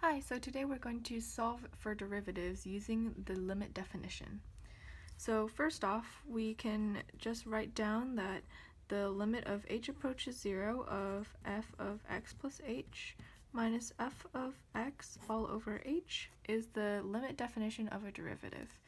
Hi, so today we're going to solve for derivatives using the limit definition. So first off, we can just write down that the limit of h approaches 0 of f of x plus h minus f of x all over h is the limit definition of a derivative.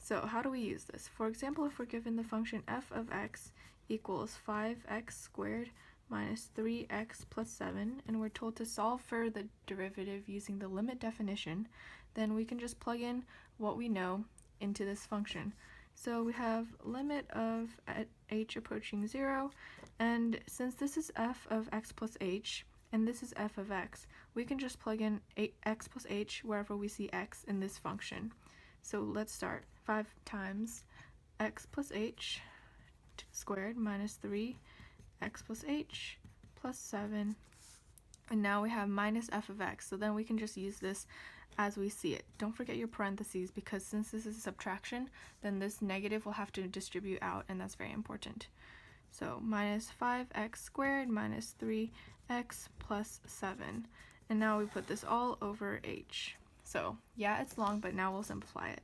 So how do we use this? For example, if we're given the function f of x equals 5x squared minus 3x plus 7, and we're told to solve for the derivative using the limit definition, then we can just plug in what we know into this function. So we have limit of at h approaching 0, and since this is f of x plus h, and this is f of x, we can just plug in x plus h wherever we see x in this function. So let's start. 5 times x plus h squared minus 3 x plus h plus 7, and now we have minus f of x, so then we can just use this as we see it. Don't forget your parentheses, because since this is a subtraction, then this negative will have to distribute out, and that's very important. So minus 5x squared minus 3x plus 7, and now we put this all over h. So yeah, it's long, but now we'll simplify it.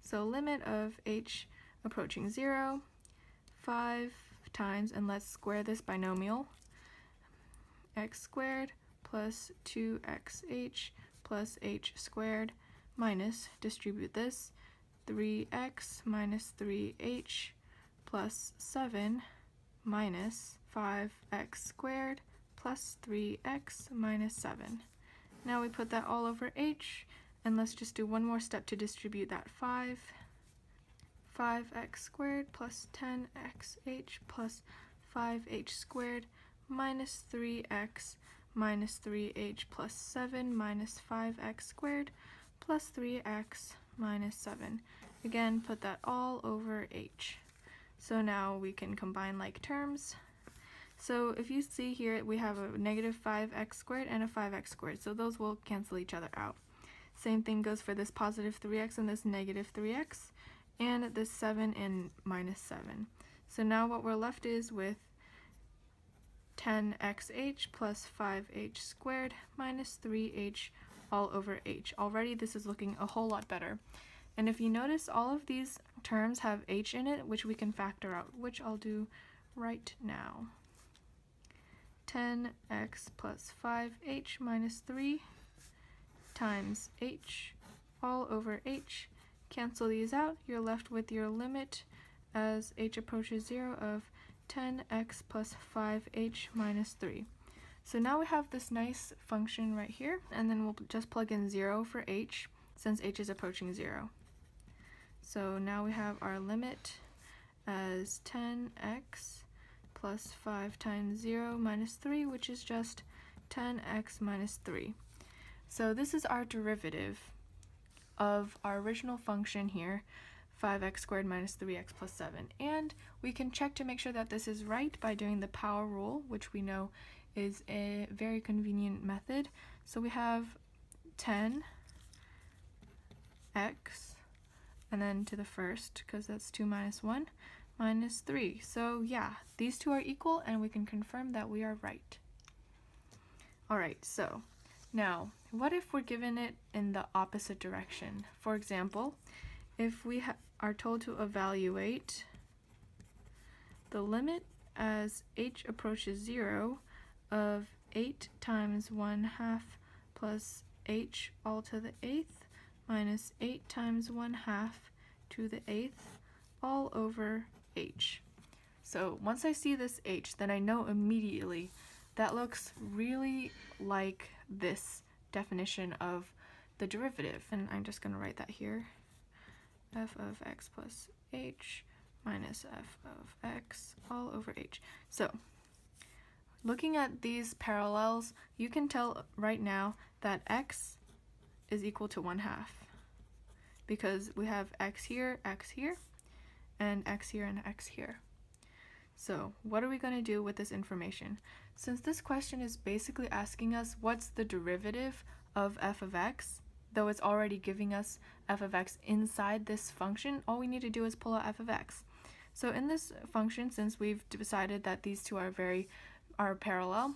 So limit of h approaching 0, 5 times, and let's square this binomial, x squared plus 2xh plus h squared minus, distribute this, 3x minus 3h plus 7 minus 5x squared plus 3x minus 7. Now we put that all over h, and let's just do one more step to distribute that 5x squared plus 10xh plus 5h squared minus 3x minus 3h plus 7 minus 5x squared plus 3x minus 7. Again, put that all over h. So now we can combine like terms. So if you see here, we have a negative 5x squared and a 5x squared, so those will cancel each other out. Same thing goes for this positive 3x and this negative 3x, and this 7 and minus 7. So now what we're left is with 10xh plus 5h squared minus 3h all over h. Already this is looking a whole lot better. And if you notice, all of these terms have h in it, which we can factor out, which I'll do right now. 10x plus 5h minus 3 times h all over h. Cancel these out. You're left with your limit as h approaches 0 of 10x plus 5h minus 3. So now we have this nice function right here, and then we'll just plug in 0 for h since h is approaching 0. So now we have our limit as 10x plus 5 times 0 minus 3, which is just 10x minus 3. So this is our derivative of our original function here, 5x squared minus 3x plus 7. And we can check to make sure that this is right by doing the power rule, which we know is a very convenient method. So we have 10x, and then to the first, because that's 2 minus 1, minus 3. So yeah, these two are equal, and we can confirm that we are right. Alright, so now, what if we're given it in the opposite direction? For example, if we are told to evaluate the limit as h approaches 0 of 8 times 1/2 plus h all to the 8th minus 8 times 1/2 to the 8th all over h. So once I see this h, then I know immediately that looks really like this definition of the derivative, and I'm just going to write that here. F of x plus h minus f of x all over h. So looking at these parallels, you can tell right now that x is equal to 1/2, because we have x here, and x here, and x here. So what are we going to do with this information? Since this question is basically asking us what's the derivative of f of x, though it's already giving us f of x inside this function, all we need to do is pull out f of x. So in this function, since we've decided that these two are parallel,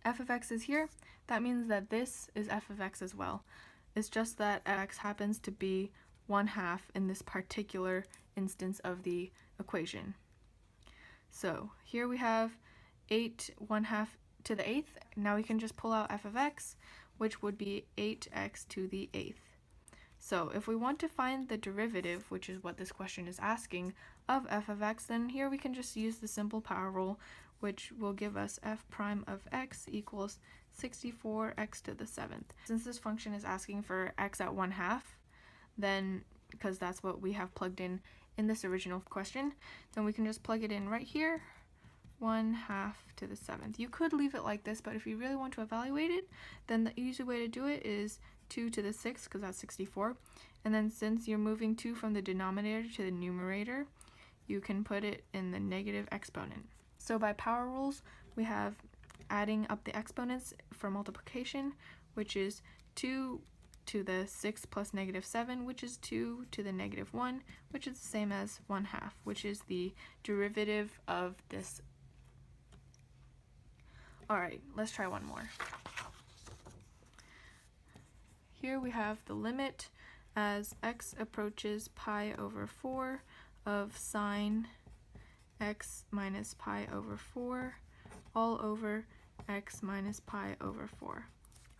f of x is here, that means that this is f of x as well. It's just that x happens to be 1/2 in this particular instance of the equation. So here we have 8 1/2 to the 8th. Now we can just pull out f of x, which would be 8x to the 8th. So if we want to find the derivative, which is what this question is asking, of f of x, then here we can just use the simple power rule, which will give us f prime of x equals 64x to the 7th. Since this function is asking for x at 1/2, then, because that's what we have plugged in this original question, then we can just plug it in right here, 1/2 to the 7th. You could leave it like this, but if you really want to evaluate it, then the easy way to do it is 2 to the 6th, because that's 64. And then since you're moving 2 from the denominator to the numerator, you can put it in the negative exponent. So by power rules, we have adding up the exponents for multiplication, which is 2 to the 6 plus -7, which is 2 to the -1, which is the same as 1/2, which is the derivative of this. Alright, let's try one more. Here we have the limit as x approaches pi over 4 of sine x minus pi over 4 all over x minus pi over 4.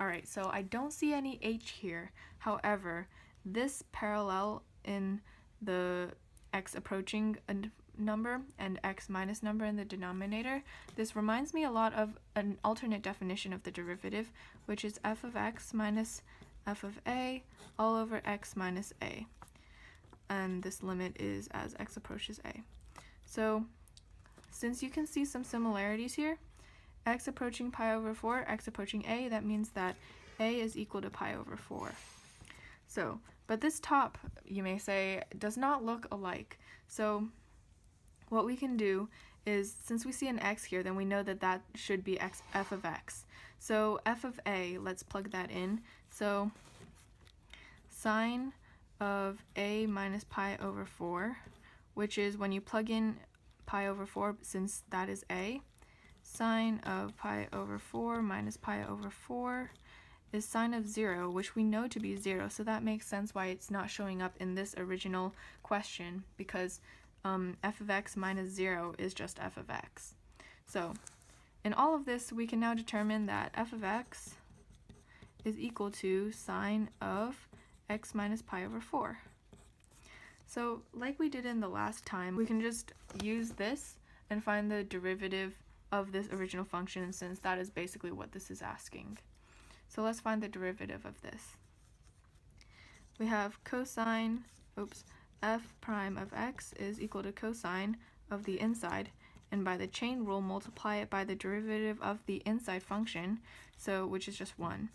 Alright, so I don't see any h here. However, this parallel in the x approaching a number and x minus number in the denominator, this reminds me a lot of an alternate definition of the derivative, which is f of x minus f of a all over x minus a. And this limit is as x approaches a. So, since you can see some similarities here, x approaching pi over 4, x approaching a, that means that a is equal to pi over 4. So, but this top, you may say, does not look alike. So what we can do is, since we see an x here, then we know that that should be f of x. So f of a, let's plug that in. So sine of a minus pi over 4, which is when you plug in pi over 4, since that is a, sine of pi over 4 minus pi over 4 is sine of 0, which we know to be 0, so that makes sense why it's not showing up in this original question, because f of x minus 0 is just f of x. So in all of this, we can now determine that f of x is equal to sine of x minus pi over 4. So like we did in the last time, we can just use this and find the derivative of this original function, since that is basically what this is asking. So let's find the derivative of this. We have cosine, f prime of x is equal to cosine of the inside, and by the chain rule, multiply it by the derivative of the inside function, so which is just 1.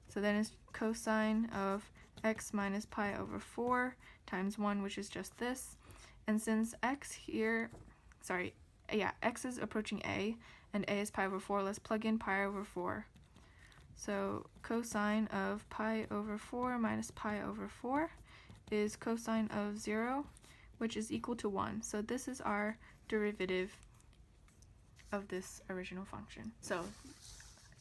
So then it's cosine of x minus pi over 4 times 1, which is just this. And since x here, x is approaching a, and a is pi over 4, let's plug in pi over 4. So cosine of pi over 4 minus pi over 4 is cosine of 0, which is equal to 1. So this is our derivative of this original function. So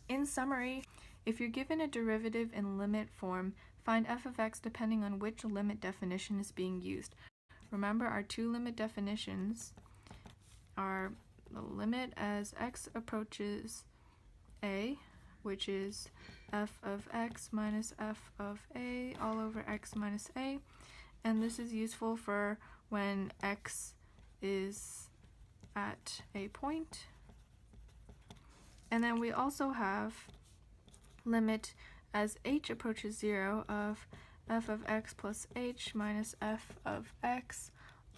in summary, if you're given a derivative in limit form, find f of x depending on which limit definition is being used. Remember, our two limit definitions are the limit as x approaches a, which is f of x minus f of a all over x minus a, and this is useful for when x is at a point. And then we also have limit as h approaches 0 of f of x plus h minus f of x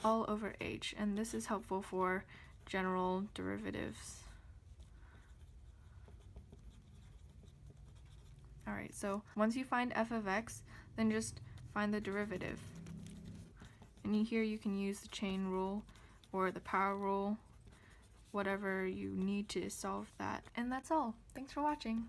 all over h, and this is helpful for general derivatives. Alright, so once you find f of x, then just find the derivative. And here you can use the chain rule or the power rule, whatever you need to solve that. And that's all. Thanks for watching.